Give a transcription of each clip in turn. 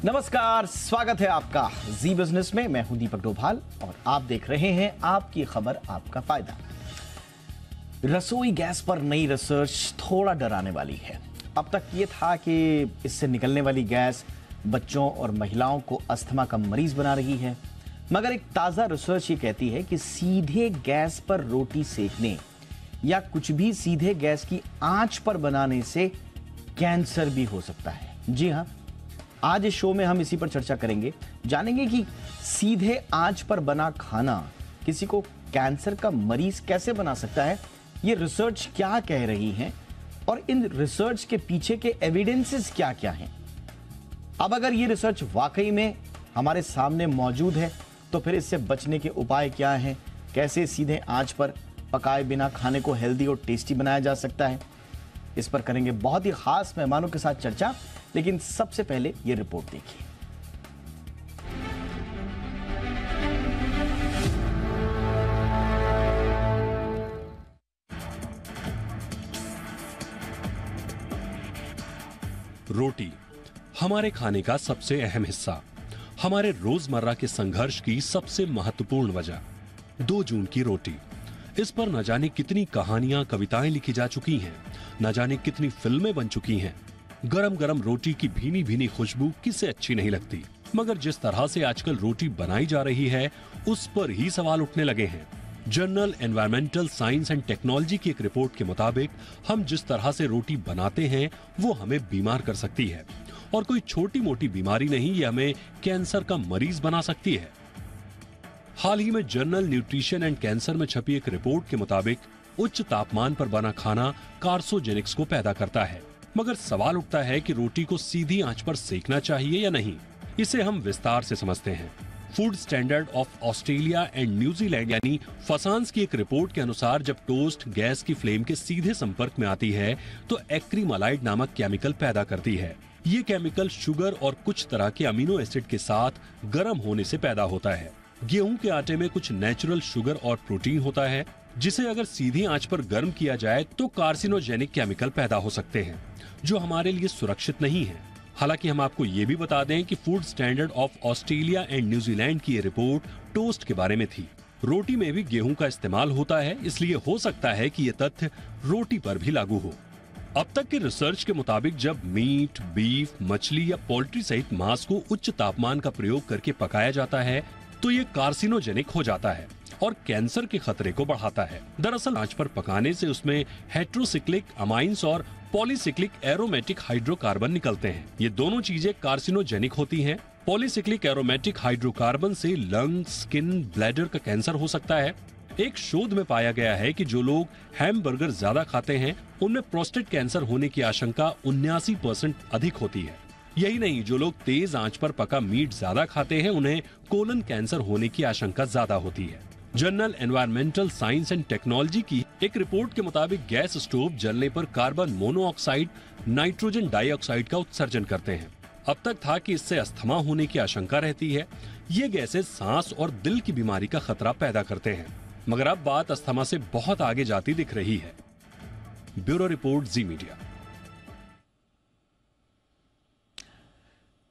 नमस्कार, स्वागत है आपका जी बिजनेस में। मैं हूं दीपक डोभाल और आप देख रहे हैं आपकी खबर आपका फायदा। रसोई गैस पर नई रिसर्च थोड़ा डराने वाली है। अब तक ये था कि इससे निकलने वाली गैस बच्चों और महिलाओं को अस्थमा का मरीज बना रही है, मगर एक ताजा रिसर्च ये कहती है कि सीधे गैस पर रोटी सेकने या कुछ भी सीधे गैस की आंच पर बनाने से कैंसर भी हो सकता है। जी हां, आज इस शो में हम इसी पर चर्चा करेंगे, जानेंगे कि सीधे आंच पर बना खाना किसी को कैंसर का मरीज कैसे बना सकता है, ये रिसर्च क्या कह रही है और इन रिसर्च के पीछे के एविडेंसेस क्या क्या हैं। अब अगर ये रिसर्च वाकई में हमारे सामने मौजूद है तो फिर इससे बचने के उपाय क्या हैं, कैसे सीधे आंच पर पकाए बिना खाने को हेल्दी और टेस्टी बनाया जा सकता है, इस पर करेंगे बहुत ही खास मेहमानों के साथ चर्चा। लेकिन सबसे पहले ये रिपोर्ट देखिए। रोटी हमारे खाने का सबसे अहम हिस्सा, हमारे रोजमर्रा के संघर्ष की सबसे महत्वपूर्ण वजह। 2 जून की रोटी, इस पर न जाने कितनी कहानियां, कविताएं लिखी जा चुकी हैं, न जाने कितनी फिल्में बन चुकी हैं। गरम गरम रोटी की भीनी भीनी खुशबू किसे अच्छी नहीं लगती, मगर जिस तरह से आजकल रोटी बनाई जा रही है उस पर ही सवाल उठने लगे हैं। Journal environmental science and technology की एक रिपोर्ट के मुताबिक हम जिस तरह से रोटी बनाते हैं वो हमें बीमार कर सकती है, और कोई छोटी मोटी बीमारी नहीं, ये हमें कैंसर का मरीज बना सकती है। हाल ही में जर्नल न्यूट्रिशन एंड कैंसर में छपी एक रिपोर्ट के मुताबिक उच्च तापमान पर बना खाना कार्सिनोजेनिक्स को पैदा करता है। मगर सवाल उठता है कि रोटी को सीधी आंच पर सेकना चाहिए या नहीं। इसे हम विस्तार से समझते हैं। Food standard of Australia and New Zealand यानी फसांस की एक रिपोर्ट के अनुसार जब टोस्ट गैस की फ्लेम के सीधे संपर्क में आती है तो एक्रीमालाइड नामक केमिकल पैदा करती है। ये केमिकल शुगर और कुछ तरह के अमीनो एसिड के साथ गर्म होने से पैदा होता है। गेहूं के आटे में कुछ नेचुरल शुगर और प्रोटीन होता है जिसे अगर सीधी आंच पर गर्म किया जाए तो कार्सिनोजेनिक केमिकल पैदा हो सकते हैं जो हमारे लिए सुरक्षित नहीं है। हालांकि हम आपको ये भी बता दें कि food standard of Australia and New Zealand की ये रिपोर्ट टोस्ट के बारे में थी। रोटी में भी गेहूं का इस्तेमाल होता है, इसलिए हो सकता है कि ये तथ्य रोटी पर भी लागू हो। अब तक के रिसर्च के मुताबिक जब मीट, बीफ, मछली या पोल्ट्री सहित मांस को उच्च तापमान का प्रयोग करके पकाया जाता है तो ये कार्सिनोजेनिक हो जाता है और कैंसर के खतरे को बढ़ाता है। दरअसल आंच पर पकाने से उसमें हेट्रोसिक्लिक अमाइंस और पॉलीसिक्लिक एरोमेटिक हाइड्रोकार्बन निकलते हैं। ये दोनों चीजें कार्सिनोजेनिक होती हैं। पॉलीसिक्लिक एरोमेटिक हाइड्रोकार्बन से लंग, स्किन, ब्लैडर का कैंसर हो सकता है। एक शोध में पाया गया है कि जो लोग हैमबर्गर ज्यादा खाते हैं उनमें प्रोस्टेट कैंसर होने की आशंका 79% अधिक होती है। यही नहीं, जो लोग तेज आंच पर पका मीट ज्यादा खाते हैं उन्हें कोलन कैंसर होने की आशंका ज्यादा होती है। Journal environmental science and technology की एक रिपोर्ट के मुताबिक गैस स्टोव जलने पर कार्बन मोनोऑक्साइड, नाइट्रोजन डाइऑक्साइड का उत्सर्जन करते हैं। अब तक था कि इससे अस्थमा होने की आशंका रहती है। ये गैसें सांस और दिल की बीमारी का खतरा पैदा करते हैं, मगर अब बात अस्थमा से बहुत आगे जाती दिख रही है। ब्यूरो रिपोर्ट, जी मीडिया।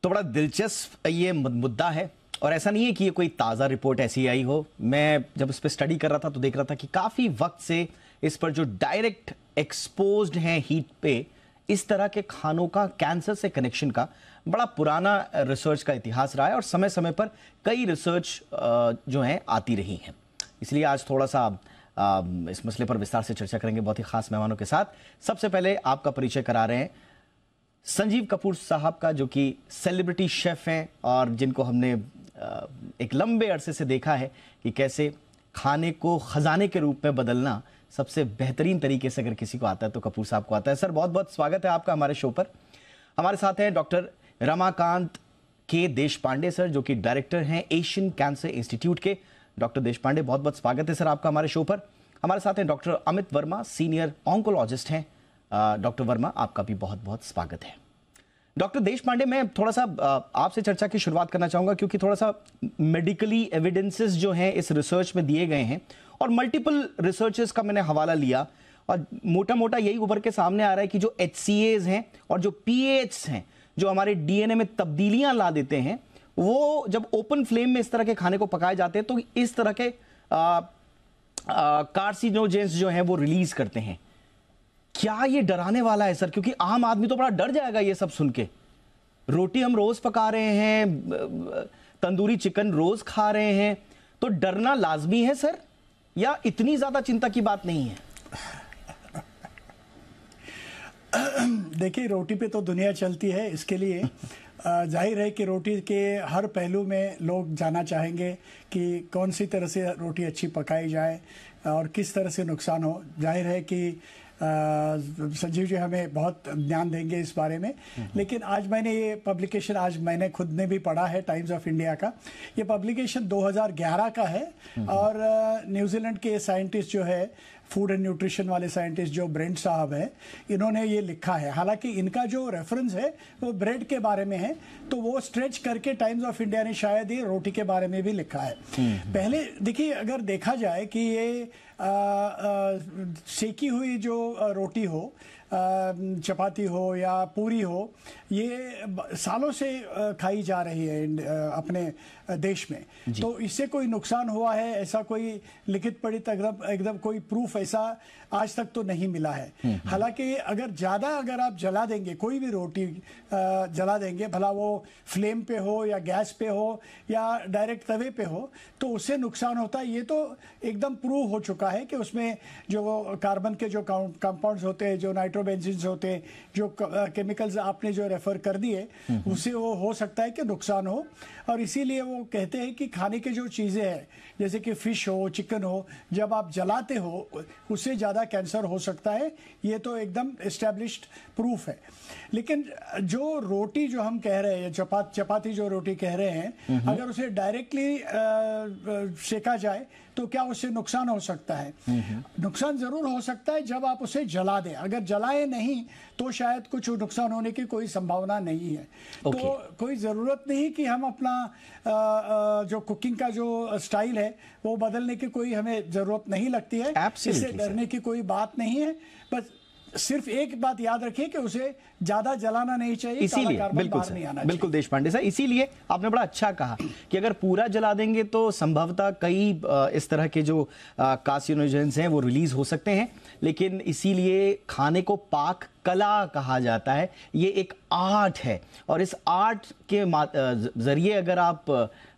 तो बड़ा दिलचस्प ये मुद्दा है और ऐसा नहीं है कि ये कोई ताज़ा रिपोर्ट ऐसी आई हो। मैं जब इस पर स्टडी कर रहा था तो देख रहा था कि काफ़ी वक्त से इस पर जो डायरेक्ट एक्सपोज्ड हैं हीट पे, इस तरह के खानों का कैंसर से कनेक्शन का बड़ा पुराना रिसर्च का इतिहास रहा है और समय समय पर कई रिसर्च जो हैं आती रही हैं। इसलिए आज थोड़ा सा इस मसले पर विस्तार से चर्चा करेंगे बहुत ही खास मेहमानों के साथ। सबसे पहले आपका परिचय करा रहे हैं संजीव कपूर साहब का, जो कि सेलिब्रिटी शेफ हैं और जिनको हमने एक लंबे अरसे से देखा है कि कैसे खाने को खजाने के रूप में बदलना सबसे बेहतरीन तरीके से अगर किसी को आता है तो कपूर साहब को आता है। सर, बहुत बहुत स्वागत है आपका हमारे शो पर। हमारे साथ हैं डॉक्टर रमाकांत के देशपांडे सर, जो कि डायरेक्टर हैं एशियन कैंसर इंस्टीट्यूट के। डॉक्टर देशपांडे, बहुत बहुत स्वागत है सर आपका हमारे शो पर। हमारे साथ हैं doctor Amit Verma, senior oncologist हैं। डॉक्टर वर्मा, आपका भी बहुत बहुत स्वागत है। डॉक्टर देशपांडे, मैं थोड़ा सा आपसे चर्चा की शुरुआत करना चाहूंगा क्योंकि थोड़ा सा मेडिकली एविडेंसेस जो हैं इस रिसर्च में दिए गए हैं और मल्टीपल रिसर्चेस का मैंने हवाला लिया और मोटा मोटा यही उभर के सामने आ रहा है कि जो HCAs हैं और जो PAHs हैं जो हमारे डीएनए में तब्दीलियां ला देते हैं, वो जब ओपन फ्लेम में इस तरह के खाने को पकाए जाते हैं तो इस तरह के कार्सिनोजेंस जो हैं वो रिलीज करते हैं। क्या ये डराने वाला है सर? क्योंकि आम आदमी तो बड़ा डर जाएगा ये सब सुन के। रोटी हम रोज पका रहे हैं, तंदूरी चिकन रोज खा रहे हैं, तो डरना लाजमी है सर, या इतनी ज्यादा चिंता की बात नहीं है? देखिए, रोटी पे तो दुनिया चलती है, इसके लिए जाहिर है कि रोटी के हर पहलू में लोग जानना चाहेंगे कि कौन सी तरह से रोटी अच्छी पकाई जाए और किस तरह से नुकसान हो। जाहिर है कि संजीव जी हमें बहुत ध्यान देंगे इस बारे में। लेकिन आज मैंने खुद ने भी पढ़ा है टाइम्स ऑफ इंडिया का। ये पब्लिकेशन 2011 का है और न्यूजीलैंड के साइंटिस्ट जो है, फूड एंड न्यूट्रिशन वाले साइंटिस्ट जो ब्रेंट साहब है, इन्होंने ये लिखा है। हालांकि इनका जो रेफरेंस है वो ब्रेड के बारे में है, तो वो स्ट्रेच करके टाइम्स ऑफ इंडिया ने शायद ये रोटी के बारे में भी लिखा है। पहले देखिए, अगर देखा जाए कि ये सेकी हुई जो रोटी हो, चपाती हो या पूरी हो, ये सालों से खाई जा रही है अपने देश में, तो इससे कोई नुकसान हुआ है ऐसा कोई लिखित पढ़ित एकदम कोई प्रूफ ऐसा आज तक तो नहीं मिला है। हालांकि अगर आप जला देंगे, कोई भी रोटी जला देंगे, भला वो फ्लेम पे हो या गैस पे हो या डायरेक्ट तवे पे हो, तो उससे नुकसान होता है। ये तो एकदम प्रूव हो चुका है कि उसमें जो कार्बन के जो कंपाउंड्स होते हैं, जो नाइट्रोबेंजीन्स होते हैं, जो केमिकल्स आपने जो रेफर कर दिए, उससे वो हो सकता है कि नुकसान हो। और इसीलिए वो कहते हैं कि खाने की जो चीज़ें हैं, जैसे कि फिश हो, चिकन हो, जब आप जलाते हो उससे ज़्यादा कैंसर हो सकता है। ये तो एकदम एस्टेब्लिश्ड प्रूफ है। लेकिन जो रोटी जो हम कह रहे हैं, चपाती जो रोटी कह रहे हैं, अगर उसे डायरेक्टली सेका जाए तो क्या उससे नुकसान हो सकता है? नुकसान जरूर हो सकता है जब आप उसे जला दें। अगर जलाए नहीं तो शायद कुछ नुकसान होने की कोई संभावना नहीं है। तो कोई ज़रूरत नहीं कि हम अपना जो कुकिंग का जो स्टाइल है वो बदलने की कोई हमें ज़रूरत नहीं लगती है। इससे डरने की कोई बात नहीं है। बस सिर्फ एक बात याद रखिए कि उसे ज्यादा जलाना नहीं चाहिए, इसीलिए बिल्कुल देशपांडे सर, इसीलिए आपने बड़ा अच्छा कहा कि अगर पूरा जला देंगे तो संभवतः कई इस तरह के जो कार्सिनोजेंस हैं वो रिलीज हो सकते हैं। लेकिन इसीलिए खाने को पाक कला कहा जाता है। ये एक आर्ट है और इस आर्ट के जरिए अगर आप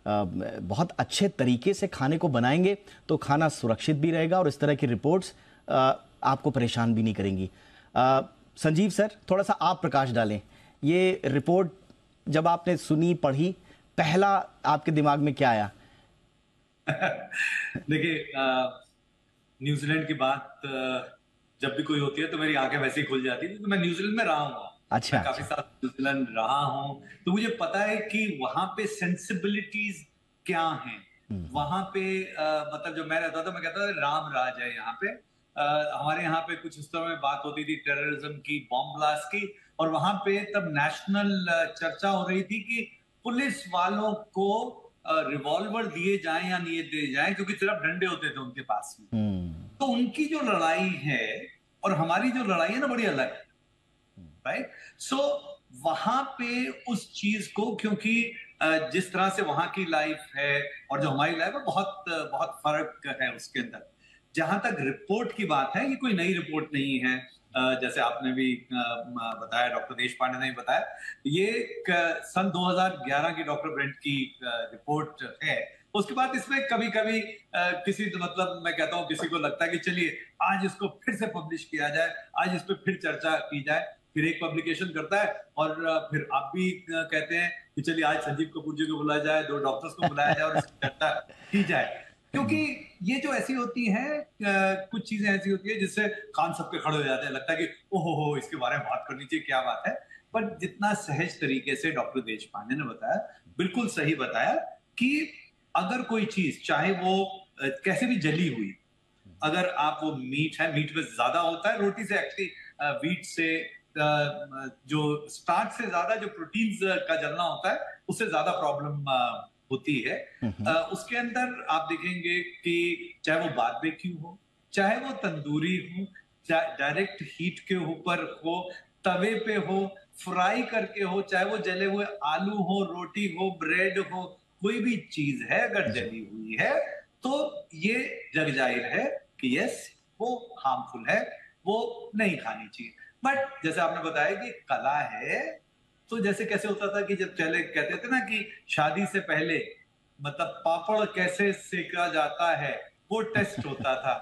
बहुत अच्छे तरीके से खाने को बनाएंगे तो खाना सुरक्षित भी रहेगा और इस तरह की रिपोर्ट्स आपको परेशान भी नहीं करेंगी। संजीव सर, थोड़ा सा आप प्रकाश डालें। ये रिपोर्ट जब आपने सुनी, पढ़ी, पहला आपके दिमाग में क्या आया? देखिए, न्यूजीलैंड की बात जब भी कोई होती है तो मेरी आंखें वैसे ही खुल जाती है, क्योंकि मैं न्यूजीलैंड में रहा हूँ। अच्छा, मैं काफी साल न्यूजीलैंड रहा हूँ, तो मुझे पता है कि वहां पे सेंसिबिलिटीज क्या हैं। वहां पे मतलब जो मैं रहता था, मैं कहता था राम राज है यहाँ पे। हमारे यहाँ पे कुछ इस तरह में बात होती थी टेररिज्म की, बॉम्ब ब्लास्ट की, और वहां पे तब नेशनल चर्चा हो रही थी कि पुलिस वालों को रिवॉल्वर दिए जाएं या नहीं दिए जाएं, क्योंकि सिर्फ डंडे होते थे उनके पास में। तो उनकी जो लड़ाई है और हमारी जो लड़ाई है ना, बड़ी अलग है, राइट? सो वहां पे उस चीज को, क्योंकि जिस तरह से वहां की लाइफ है और जो हमारी लाइफ है, बहुत बहुत फर्क है उसके अंदर। जहां तक रिपोर्ट की बात है, ये कोई नई रिपोर्ट नहीं है। जैसे आपने भी बताया, डॉक्टर देशपांडे ने भी बताया, ये सन 2011 की डॉक्टर ब्रेंट की रिपोर्ट है। उसके बाद इसमें कभी कभी किसी, मतलब मैं कहता हूँ, किसी को लगता है कि चलिए आज इसको फिर से पब्लिश किया जाए, आज इस पर फिर चर्चा की जाए। फिर एक पब्लिकेशन करता है और फिर आप भी कहते हैं कि चलिए आज संजीव कपूर जी को बुलाया जाए, 2 डॉक्टर्स को बुलाया जाए और इसकी चर्चा की जाए। क्योंकि ये जो ऐसी होती है, कुछ चीजें ऐसी होती है जिससे कान सबके खड़े हो जाते हैं, लगता है कि ओहो इसके बारे में बात करनी चाहिए, क्या बात है। पर जितना सहज तरीके से डॉक्टर देशपांडे ने बताया, बिल्कुल सही बताया कि अगर कोई चीज, चाहे वो कैसे भी जली हुई, अगर आप वो मीट है, मीट में ज्यादा होता है, रोटी से एक्चुअली वीट से जो स्टार्च से ज्यादा जो प्रोटीन्स का जलना होता है, उससे ज्यादा प्रॉब्लम होती है। उसके अंदर आप देखेंगे कि चाहे वो बारबेक्यू हो, चाहे वो तंदूरी हो, चाहे डायरेक्ट हीट के ऊपर हो, तवे पे हो, फ्राई करके हो, चाहे वो जले हुए आलू हो, रोटी हो, ब्रेड हो, कोई भी चीज है अगर जली हुई है तो ये जग जाहिर है कि यस वो हार्मफुल है, वो नहीं खानी चाहिए। बट जैसे आपने बताया कि कला है, तो जैसे कैसे होता था कि जब पहले कहते थे ना कि शादी से पहले मतलब पापड़ कैसे सेका जाता है वो टेस्ट होता था,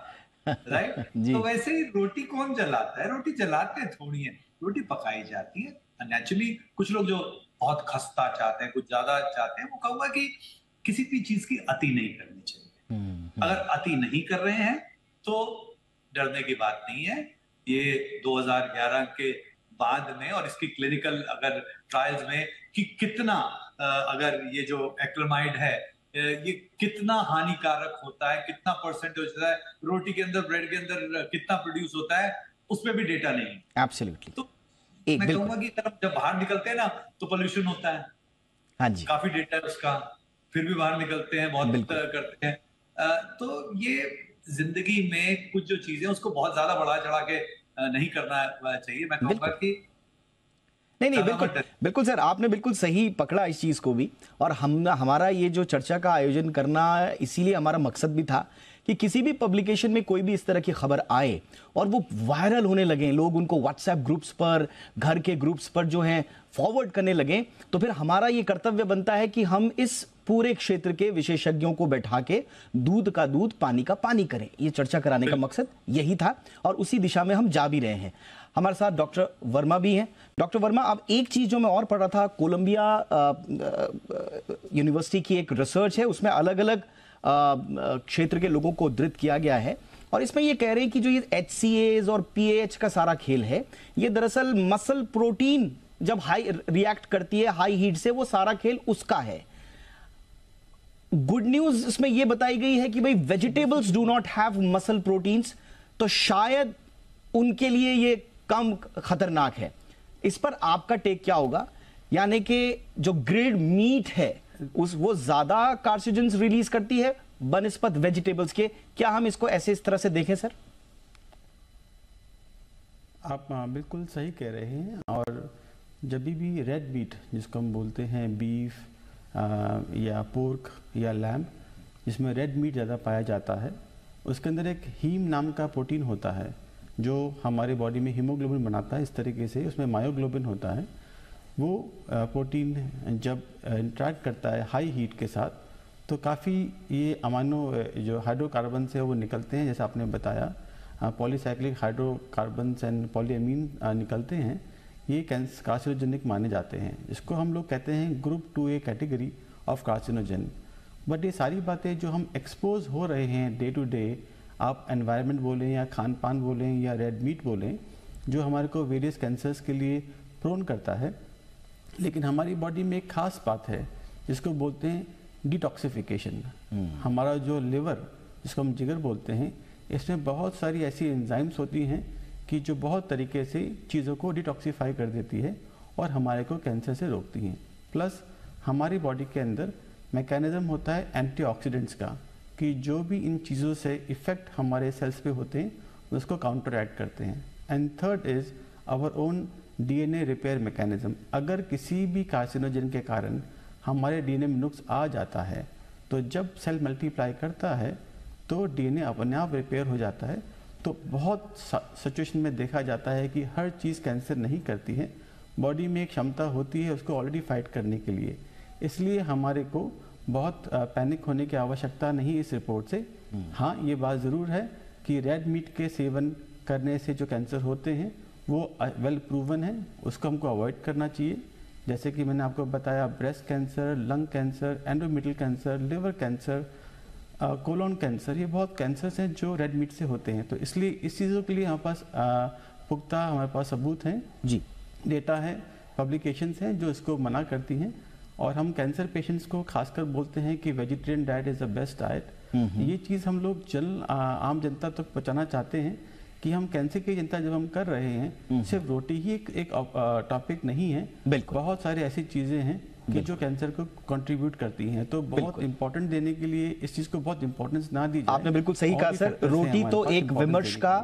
राइट? तो वैसे ही रोटी कौन जलाता है? रोटी जलाते थोड़ी है, रोटी पकाई जाती है। नेचुरली कुछ लोग जो बहुत खस्ता चाहते हैं, कुछ ज्यादा चाहते हैं, वो कहूंगा कि किसी भी चीज की अति नहीं करनी चाहिए। अगर अति नहीं कर रहे हैं तो डरने की बात नहीं है। ये 2011 के बाद में और इसकी क्लिनिकल अगर ट्रायल्स में कि कितना अगर ये जो एक्रिलामाइड है ये कितना हानिकारक होता है, कितना परसेंट होता है रोटी के अंदर, ब्रेड के अंदर कितना प्रोड्यूस होता है, उसमें भी डेटा नहीं है। एब्सोल्युटली। तो मैं कहूंगा कि जब बाहर निकलते हैं ना तो पोल्यूशन होता है। हाँ जी, काफी डेटा है उसका, फिर भी बाहर निकलते हैं, बहुत करते हैं। तो ये जिंदगी में कुछ जो चीजें उसको बहुत ज्यादा बढ़ा चढ़ा के नहीं करना चाहिए। मैं कहूंगा कि नहीं बिल्कुल बिल्कुल सर, आपने बिल्कुल सही पकड़ा इस चीज को भी। और हमारा ये जो चर्चा का आयोजन करना इसीलिए हमारा मकसद भी था कि किसी भी पब्लिकेशन में कोई भी इस तरह की खबर आए और वो वायरल होने लगे, लोग उनको व्हाट्सएप ग्रुप्स पर, घर के ग्रुप्स पर जो है फॉरवर्ड करने लगे, तो फिर हमारा ये कर्तव्य बनता है कि हम इस पूरे क्षेत्र के विशेषज्ञों को बैठा के दूध का दूध, पानी का पानी करें। ये चर्चा कराने का मकसद यही था और उसी दिशा में हम जा भी रहे हैं। हमारे साथ डॉक्टर वर्मा भी हैं। डॉक्टर वर्मा, अब एक चीज जो मैं और पढ़ रहा था, कोलंबिया यूनिवर्सिटी की एक रिसर्च है, उसमें अलग अलग क्षेत्र के लोगों को उद्धृत किया गया है और इसमें ये कह रहे हैं कि जो ये HCAs और PAH का सारा खेल है, ये दरअसल मसल प्रोटीन जब हाई रिएक्ट करती है हाई हीट से, वो सारा खेल उसका है। गुड न्यूज इसमें ये बताई गई है कि भाई vegetables do not have muscle proteins, तो शायद उनके लिए ये कम खतरनाक है। इस पर आपका टेक क्या होगा? यानी कि जो ग्रिल्ड मीट है वो ज्यादा कार्सिनोजेंस रिलीज करती है बनिस्बत वेजिटेबल्स के। क्या हम इसको ऐसे इस तरह से देखें सर? आप बिल्कुल सही कह रहे हैं। और जब भी रेड मीट जिसको हम बोलते हैं बीफ या पोर्क या लैम्ब, जिसमें रेड मीट ज़्यादा पाया जाता है, उसके अंदर एक हीम नाम का प्रोटीन होता है जो हमारे बॉडी में हीमोग्लोबिन बनाता है। इस तरीके से उसमें मायोग्लोबिन होता है। वो प्रोटीन जब इंटरेक्ट करता है हाई हीट के साथ तो काफ़ी ये अमाइनो जो हाइड्रोकार्बन से वो निकलते हैं, जैसे आपने बताया पॉलीसाइक्लिक हाइड्रोकार्बन्स एंड पॉलीअमीन निकलते हैं। ये कार्सिनोजेनिक माने जाते हैं, जिसको हम लोग कहते हैं group 2A category of carcinogen. But ये सारी बातें जो हम एक्सपोज हो रहे हैं डे टू डे, आप एनवायरनमेंट बोलें या खान पान बोलें या रेड मीट बोलें, जो हमारे को वेरियस कैंसर्स के लिए प्रोन करता है। लेकिन हमारी बॉडी में एक खास बात है जिसको बोलते हैं डिटॉक्सिफिकेशन। हमारा जो लिवर, जिसको हम जिगर बोलते हैं, इसमें बहुत सारी ऐसी एंजाइम्स होती हैं कि जो बहुत तरीके से चीज़ों को डिटॉक्सिफाई कर देती है और हमारे को कैंसर से रोकती हैं। प्लस हमारी बॉडी के अंदर मैकेनिज्म होता है एंटीऑक्सीडेंट्स का, कि जो भी इन चीज़ों से इफ़ेक्ट हमारे सेल्स पे होते हैं उसको काउंटरएक्ट करते हैं। And third is our own DNA repair mechanism. अगर किसी भी कार्सिनोजन के कारण हमारे DNA में नुक्स आ जाता है तो जब सेल मल्टीप्लाई करता है तो DNA अपने आप रिपेयर हो जाता है। तो बहुत सिचुएशन में देखा जाता है कि हर चीज़ कैंसर नहीं करती है, बॉडी में एक क्षमता होती है उसको ऑलरेडी फाइट करने के लिए। इसलिए हमारे को बहुत पैनिक होने की आवश्यकता नहीं इस रिपोर्ट से। हाँ, ये बात ज़रूर है कि रेड मीट के सेवन करने से जो कैंसर होते हैं वो वेल प्रूवन है, उसको हमको अवॉइड करना चाहिए। जैसे कि मैंने आपको बताया, breast cancer, lung cancer, endometrial cancer, liver cancer, colon cancer, ये बहुत कैंसर्स हैं जो रेड मीट से होते हैं। तो इसलिए इस चीज़ों के लिए हमारे पास पुख्ता हमारे पास सबूत हैं जी, डेटा है, पब्लिकेशंस हैं जो इसको मना करती हैं। और हम कैंसर पेशेंट्स को खासकर बोलते हैं कि vegetarian diet is the best diet. ये चीज़ हम लोग आम जनता तक पहुँचाना चाहते हैं कि हम कैंसर की चिंता जब हम कर रहे हैं, सिर्फ रोटी ही एक टॉपिक नहीं है, बहुत सारी ऐसी चीज़ें हैं कि जो कैंसर को कंट्रीब्यूट करती हैं। तो बहुत इंपॉर्टेंट देने के लिए इस चीज़ को बहुत इंपॉर्टेंस ना दी जाए। आपने बिल्कुल सही कहा सर। रोटी तो एक विमर्श का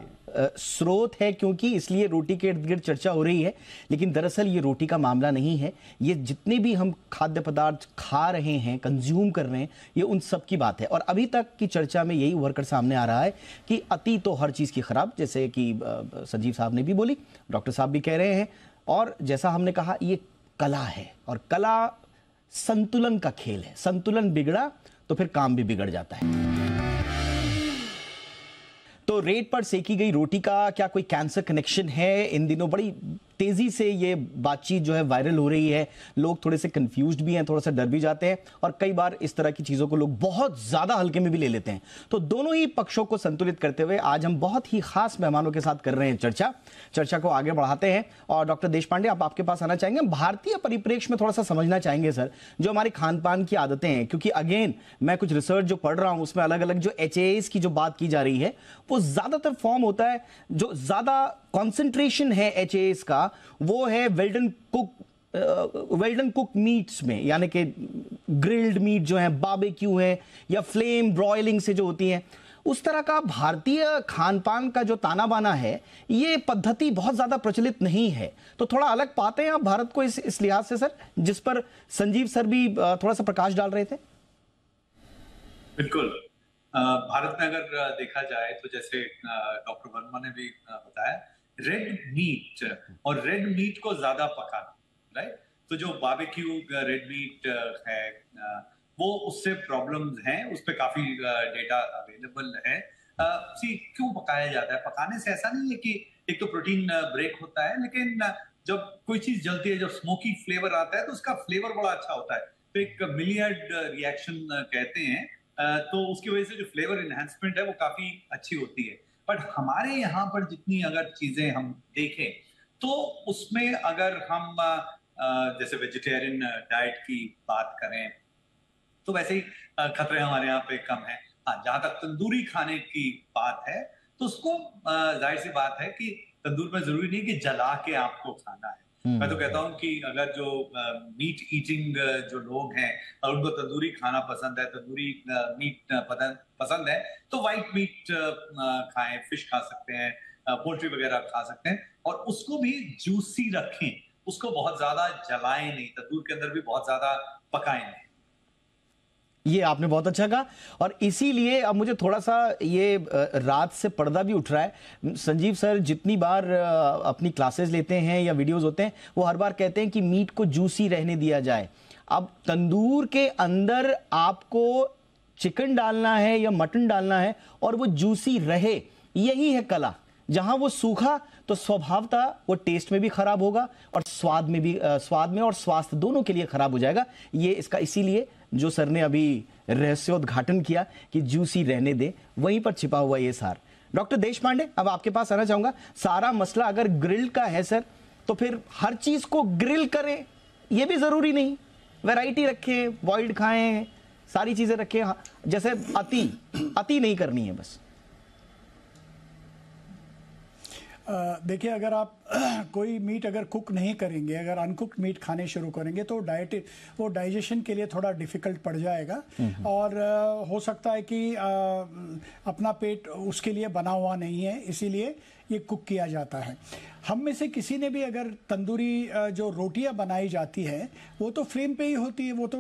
स्रोत है क्योंकि इसलिए रोटी के इर्द गिर्द चर्चा हो रही है, लेकिन दरअसल ये रोटी का मामला नहीं है। ये जितने भी हम खाद्य पदार्थ खा रहे हैं, कंज्यूम कर रहे हैं, ये उन सब की बात है। और अभी तक की चर्चा में यही उभर कर सामने आ रहा है कि अति तो हर चीज़ की खराब, जैसे कि संजीव साहब ने भी बोली, डॉक्टर साहब भी कह रहे हैं, और जैसा हमने कहा ये कला है, और कला संतुलन का खेल है। संतुलन बिगड़ा तो फिर काम भी बिगड़ जाता है। तो रेत पर सेकी गई रोटी का क्या कोई कैंसर कनेक्शन है? इन दिनों बड़ी तेजी से ये बातचीत जो है वायरल हो रही है। लोग थोड़े से कंफ्यूज्ड भी हैं, थोड़ा सा डर भी जाते हैं, और कई बार इस तरह की चीजों को लोग बहुत ज्यादा हल्के में भी ले लेते हैं। तो दोनों ही पक्षों को संतुलित करते हुए आज हम बहुत ही खास मेहमानों के साथ कर रहे हैं चर्चा को आगे बढ़ाते हैं। और डॉक्टर देशपांडे, आप आपके पास आना चाहेंगे। भारतीय परिप्रेक्ष्य में थोड़ा सा समझना चाहेंगे सर, जो हमारी खान पान की आदतें हैं, क्योंकि अगेन मैं कुछ रिसर्च जो पढ़ रहा हूं उसमें अलग अलग जो HAAs की जो बात की जा रही है, वो ज्यादातर फॉर्म होता है, जो ज्यादा कॉन्सेंट्रेशन है HAAs का, वो है वेल डन कुक मीट्स में, यानी कि ग्रिल्ड मीट जो है, बारबेक्यू है, या फ्लेम ब्रॉयलिंग से जो होती है, उस तरह का भारतीय खान पान का जो ताना बाना है, ये पद्धति बहुत ज्यादा प्रचलित नहीं है। तो थोड़ा अलग पाते हैं आप भारत को इस लिहाज से सर, जिस पर संजीव सर भी थोड़ा सा प्रकाश डाल रहे थे। बिल्कुल, भारत में अगर देखा जाए तो जैसे डॉक्टर वर्मा ने भी बताया, रेड मीट और रेड मीट को ज्यादा पकाना, राइट? तो जो बारबेक्यू रेड मीट है, वो उससे प्रॉब्लम्स हैं, उस पे काफी डेटा अवेलेबल है। क्यों पकाया जाता है? पकाने से ऐसा नहीं है कि एक तो प्रोटीन ब्रेक होता है, लेकिन जब कोई चीज जलती है, जब स्मोकी फ्लेवर आता है, तो उसका फ्लेवर बड़ा अच्छा होता है। तो एक मिलियर्ड रिएक्शन कहते हैं, तो उसकी वजह से जो फ्लेवर एनहांसमेंट है वो काफी अच्छी होती है। बट हमारे यहाँ पर जितनी अगर चीजें हम देखें, तो उसमें अगर हम जैसे वेजिटेरियन डाइट की बात करें, तो वैसे ही खतरे हमारे यहाँ पे कम है। हाँ, जहां तक तंदूरी खाने की बात है, तो उसको जाहिर सी बात है कि तंदूर में जरूरी नहीं कि जला के आपको खाना है। मैं तो कहता हूँ कि अगर जो मीट ईटिंग जो लोग हैं और उनको तंदूरी खाना पसंद है, तंदूरी मीट पसंद है, तो व्हाइट मीट खाएं, फिश खा सकते हैं, पोल्ट्री वगैरह खा सकते हैं, और उसको भी जूसी रखें, उसको बहुत ज्यादा जलाएं नहीं, तंदूर के अंदर भी बहुत ज्यादा पकाएं नहीं। ये आपने बहुत अच्छा कहा, और इसीलिए अब मुझे थोड़ा सा ये रात से पर्दा भी उठ रहा है। संजीव सर जितनी बार अपनी क्लासेस लेते हैं या वीडियोस होते हैं, वो हर बार कहते हैं कि मीट को जूसी रहने दिया जाए। अब तंदूर के अंदर आपको चिकन डालना है या मटन डालना है और वो जूसी रहे, यही है कला। जहां वो सूखा तो स्वभावतः वो टेस्ट में भी खराब होगा और स्वाद में और स्वास्थ्य दोनों के लिए खराब हो जाएगा। ये इसका इसीलिए जो सर ने अभी रहस्योद्घाटन किया कि जूसी रहने दे, वहीं पर छिपा हुआ ये सार। डॉक्टर देशपांडे, अब आपके पास आना चाहूंगा। सारा मसला अगर ग्रिल का है सर, तो फिर हर चीज को ग्रिल करें ये भी जरूरी नहीं। वैरायटी रखें, बॉइल्ड खाएं, सारी चीजें रखें, जैसे अति नहीं करनी है बस। देखिए, अगर आप कोई मीट अगर कुक नहीं करेंगे, अगर अनकुक्ड मीट खाने शुरू करेंगे, तो वो डाइजेशन के लिए थोड़ा डिफिकल्ट पड़ जाएगा, और हो सकता है कि अपना पेट उसके लिए बना हुआ नहीं है, इसीलिए ये कुक किया जाता है। हम में से किसी ने भी अगर तंदूरी जो रोटियां बनाई जाती है, वो तो फ्लेम पे ही होती है, वो तो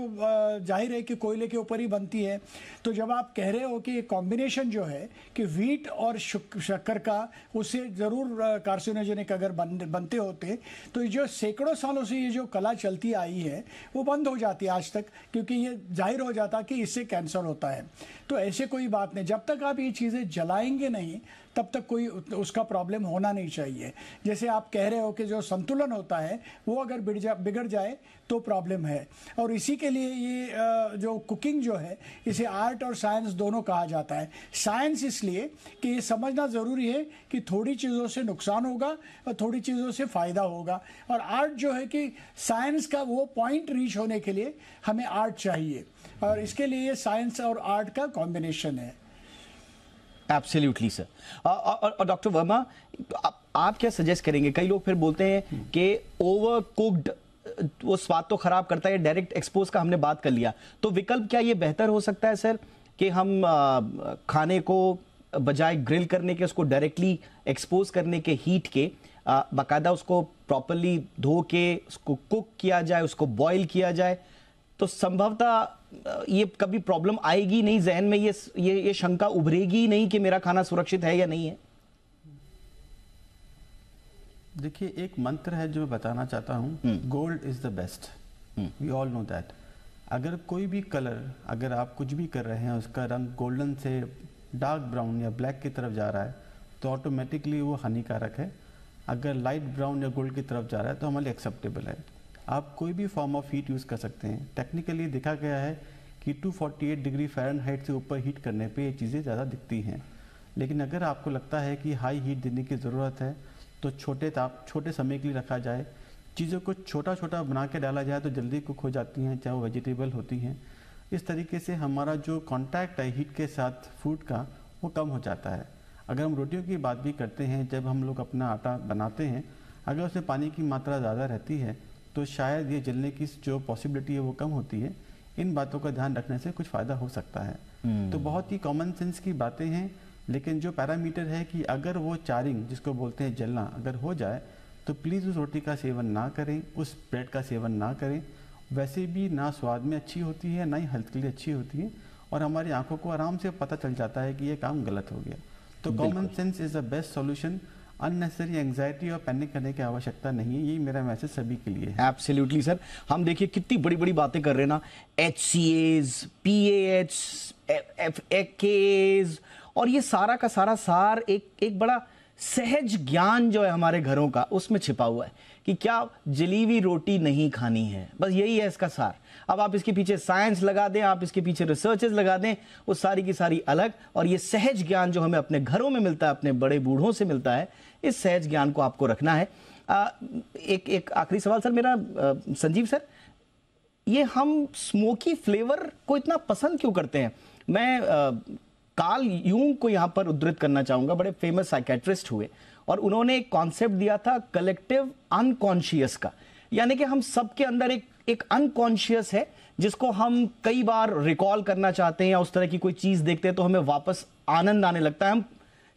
जाहिर है कि कोयले के ऊपर ही बनती है। तो जब आप कह रहे हो कि ये कॉम्बिनेशन जो है कि वीट और शक्कर का, उससे ज़रूर कार्सिनोजेनिक अगर बनते होते, तो जो सैकड़ों सालों से ये जो कला चलती आई है वो बंद हो जाती है आज तक, क्योंकि ये जाहिर हो जाता कि इससे कैंसर होता है। तो ऐसे कोई बात नहीं, जब तक आप ये चीज़ें जलाएंगे नहीं तब तक कोई उसका प्रॉब्लम होना नहीं चाहिए। जैसे आप कह रहे हो कि जो संतुलन होता है वो अगर बिगड़ जाए तो प्रॉब्लम है। और इसी के लिए ये जो कुकिंग जो है, इसे आर्ट और साइंस दोनों कहा जाता है। साइंस इसलिए कि ये समझना ज़रूरी है कि थोड़ी चीज़ों से नुकसान होगा और थोड़ी चीज़ों से फ़ायदा होगा, और आर्ट जो है कि साइंस का वो पॉइंट रीच होने के लिए हमें आर्ट चाहिए, और इसके लिए साइंस और आर्ट का कॉम्बिनेशन है। Absolutely sir. और डॉक्टर वर्मा, आप क्या सजेस्ट करेंगे? कई लोग फिर बोलते हैं कि ओवर कुक्ड वो स्वाद तो खराब करता है, डायरेक्ट एक्सपोज का हमने बात कर लिया, तो विकल्प क्या ये बेहतर हो सकता है सर कि हम खाने को बजाय ग्रिल करने के, उसको डायरेक्टली एक्सपोज करने के हीट के, बाकायदा उसको प्रॉपरली धो के उसको कुक किया जाए, उसको बॉईल किया जाए, तो संभवतः ये कभी प्रॉब्लम आएगी नहीं, जहन में ये शंका उभरेगी नहीं कि मेरा खाना सुरक्षित है या नहीं है। देखिए, एक मंत्र है जो मैं बताना चाहता हूँ, gold is the best, we all know that. अगर कोई भी कलर, अगर आप कुछ भी कर रहे हैं, उसका रंग गोल्डन से डार्क ब्राउन या ब्लैक की तरफ जा रहा है तो ऑटोमेटिकली वो हानिकारक है। अगर लाइट ब्राउन या गोल्ड की तरफ जा रहा है तो हमारे लिए एक्सेप्टेबल है। आप कोई भी फॉर्म ऑफ हीट यूज़ कर सकते हैं। टेक्निकली देखा गया है कि 248 डिग्री फ़ारेनहाइट से ऊपर हीट करने पे ये चीज़ें ज़्यादा दिखती हैं। लेकिन अगर आपको लगता है कि हाई हीट देने की ज़रूरत है तो छोटे समय के लिए रखा जाए, चीज़ों को छोटा छोटा बना के डाला जाए तो जल्दी कुक हो जाती हैं, चाहे वो वेजिटेबल होती हैं। इस तरीके से हमारा जो कांटेक्ट है हीट के साथ फूड का, वो कम हो जाता है। अगर हम रोटियों की बात भी करते हैं, जब हम लोग अपना आटा बनाते हैं, अगर उसमें पानी की मात्रा ज़्यादा रहती है तो शायद ये जलने की जो पॉसिबिलिटी है वो कम होती है। इन बातों का ध्यान रखने से कुछ फ़ायदा हो सकता है। तो बहुत ही कॉमन सेंस की बातें हैं, लेकिन जो पैरामीटर है कि अगर वो चारिंग, जिसको बोलते हैं जलना, अगर हो जाए तो प्लीज़ उस रोटी का सेवन ना करें, उस ब्रेड का सेवन ना करें। वैसे भी ना स्वाद में अच्छी होती है, ना ही हेल्थ के लिए अच्छी होती है, और हमारी आंखों को आराम से पता चल जाता है कि ये काम गलत हो गया। तो common sense is the best solution. Unnecessary anxiety और पैनिक करने की आवश्यकता नहीं है। यही मेरा मैसेज सभी के लिए है। Absolutely sir. हम देखिए कितनी बड़ी बड़ी बातें कर रहे हैं ना, HCAs, PAH, FAKs, और ये सारा का सारा सार एक बड़ा सहज ज्ञान जो है हमारे घरों का, उसमें छिपा हुआ है कि क्या जली हुई रोटी नहीं खानी है। बस यही है इसका सार। अब आप इसके पीछे साइंस लगा दें, आप इसके पीछे रिसर्चेस लगा दें, वो सारी की सारी अलग। और ये सहज ज्ञान जो हमें अपने घरों में मिलता है, अपने बड़े बूढ़ों से मिलता है, इस सहज ज्ञान को आपको रखना है। एक आखिरी सवाल सर मेरा, संजीव सर, ये हम स्मोकी फ्लेवर को इतना पसंद क्यों करते हैं? मैं कार्ल यूंग को यहां पर उद्धृत करना चाहूंगा। बड़े फेमस साइकेट्रिस्ट हुए और उन्होंने एक कॉन्सेप्ट दिया था कलेक्टिव अनकॉन्शियस का, यानी कि हम सबके अंदर एक अनकॉन्शियस है जिसको हम कई बार रिकॉल करना चाहते हैं, या उस तरह की कोई चीज देखते हैं तो हमें वापस आनंद आने लगता है। हम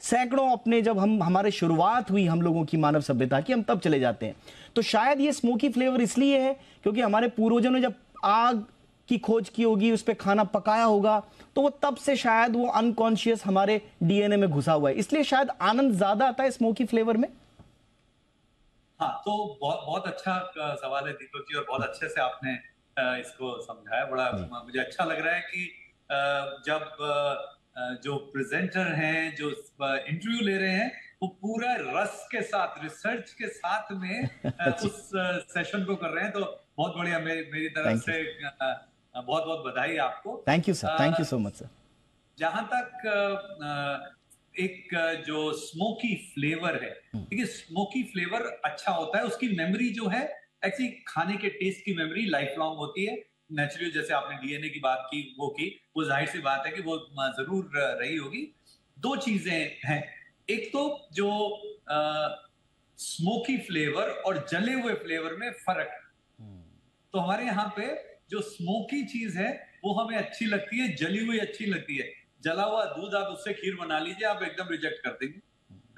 सैकड़ों अपने, जब हमारे शुरुआत हुई हम लोगों की मानव सभ्यता की, हम तब चले जाते हैं। तो शायद ये स्मोकी फ्लेवर इसलिए है क्योंकि हमारे पूर्वजों ने जब आग की खोज की होगी, उस पर खाना पकाया होगा, तो वो तब से शायद वो अनकॉन्शियस हमारे DNA में घुसा हुआ है, इसलिए शायद आनंद ज्यादा आता है स्मोकी फ्लेवर में। हाँ, तो बहुत अच्छा सवाल है दीपक जी, और बहुत अच्छे से आपने इसको समझाया। बड़ा मुझे अच्छा लग रहा है कि जब जो प्रेजेंटर हैं, जो इंटरव्यू ले रहे हैं, वो पूरा रस के साथ, रिसर्च के साथ में उस सेशन को कर रहे हैं। तो बहुत बढ़िया, मेरी तरफ से बहुत बहुत बधाई आपको। Thank you sir, thank you so much sir. जहां तक एक जो स्मोकी फ्लेवर है, देखिए स्मोकी फ्लेवर अच्छा होता है, उसकी मेमोरी जो है, एक्चुअली खाने के टेस्ट की मेमोरी लाइफ लॉन्ग होती है। नेचुरली जैसे आपने DNA की बात की, वो जाहिर सी बात है कि वो जरूर रही होगी। दो चीजें हैं, एक तो जो स्मोकी फ्लेवर और जले हुए फ्लेवर में फर्क है। तो हमारे यहाँ पे जो स्मोकी चीज है वो हमें अच्छी लगती है, जली हुई अच्छी लगती है। जला हुआ दूध आप उससे खीर बना लीजिए, आप एकदम रिजेक्ट कर देंगे,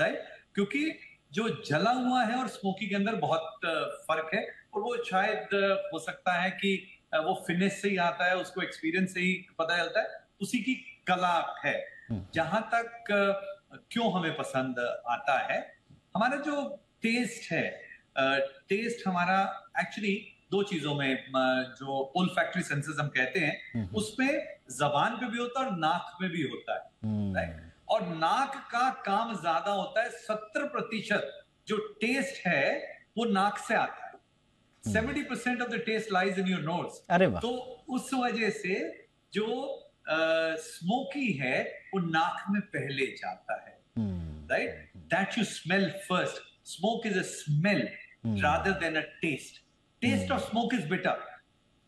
राइट? क्योंकि जो जला हुआ है और स्मोकी के अंदर बहुत फर्क है, और वो शायद हो सकता है कि वो फिनिश से ही आता है, उसको एक्सपीरियंस से ही पता चलता है, उसी की कला है। जहां तक क्यों हमें पसंद आता है, हमारा जो टेस्ट है, टेस्ट हमारा एक्चुअली दो चीजों में, जो ओल्फैक्टरी सेंसेस हम कहते हैं, उसमें जबान पे भी होता है और नाक में भी होता है, राइट? और नाक का काम ज्यादा होता है। 70% जो टेस्ट है वो नाक से आता है। 70% of the taste lies in your nose. अरे वाह। तो उस वजह से जो स्मोकी है वो नाक में पहले जाता है, right? That you smell first. Smoke is a smell rather than a taste. Taste of smoke is bitter,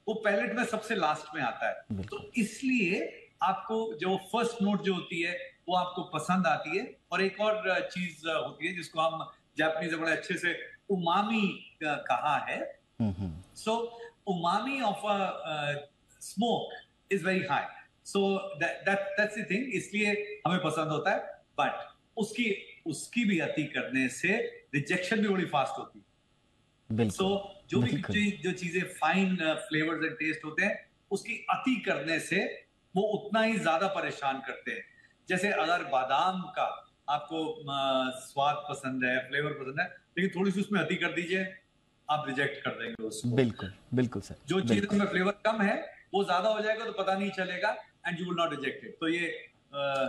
वो पैलेट में सबसे लास्ट में आता है। तो इसलिए आपको जो फर्स्ट नोट जो होती है वो आपको पसंद आती है। और एक और चीज होती है जिसको हम जापानीज में बड़े अच्छे से उमामी कहा है। So umami of a smoke is very high, so that's the thing, इसलिए हमें पसंद होता है। बट उसकी भी अति करने से रिजेक्शन भी बड़ी फास्ट होती है। सो जो चीजें फाइन फ्लेवर्स एंड टेस्ट होते हैं, उसकी अति करने से वो उतना ही ज्यादा परेशान करते हैं। जैसे अगर बादाम का आपको स्वाद पसंद है, फ्लेवर पसंद है, लेकिन थोड़ी सी उसमें अति कर दीजिए, आप रिजेक्ट कर देंगे उसको। बिल्कुल बिल्कुल सर। जो चीज में फ्लेवर कम है वो ज्यादा हो जाएगा तो पता नहीं चलेगा and you will not reject it. तो ये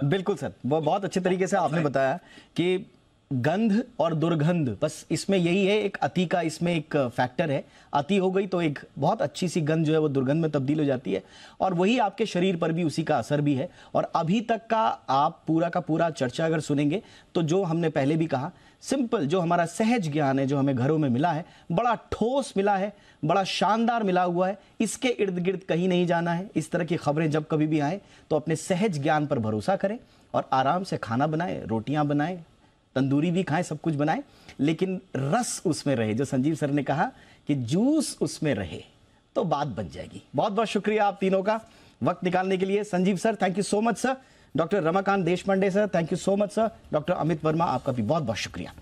बिल्कुल सर, वो बहुत अच्छे तरीके से आपने बताया कि गंध और दुर्गंध, बस इसमें यही है, एक अति का इसमें एक फैक्टर है। अति हो गई तो एक बहुत अच्छी सी गंध जो है वो दुर्गंध में तब्दील हो जाती है, और वही आपके शरीर पर भी उसी का असर भी है। और अभी तक का आप पूरा का पूरा चर्चा अगर सुनेंगे तो जो हमने पहले भी कहा, सिंपल जो हमारा सहज ज्ञान है जो हमें घरों में मिला है, बड़ा ठोस मिला है, बड़ा शानदार मिला हुआ है, इसके इर्द गिर्द कहीं नहीं जाना है। इस तरह की खबरें जब कभी भी आए तो अपने सहज ज्ञान पर भरोसा करें और आराम से खाना बनाएं, रोटियां बनाएं, तंदूरी भी खाएं, सब कुछ बनाएं, लेकिन रस उसमें रहे। जो संजीव सर ने कहा कि जूस उसमें रहे तो बात बन जाएगी। बहुत बहुत शुक्रिया आप तीनों का वक्त निकालने के लिए। Sanjeev sir, thank you so much sir. Doctor Ramakant Deshpande sir, thank you so much sir. Doctor Amit Verma, आपका भी बहुत बहुत शुक्रिया।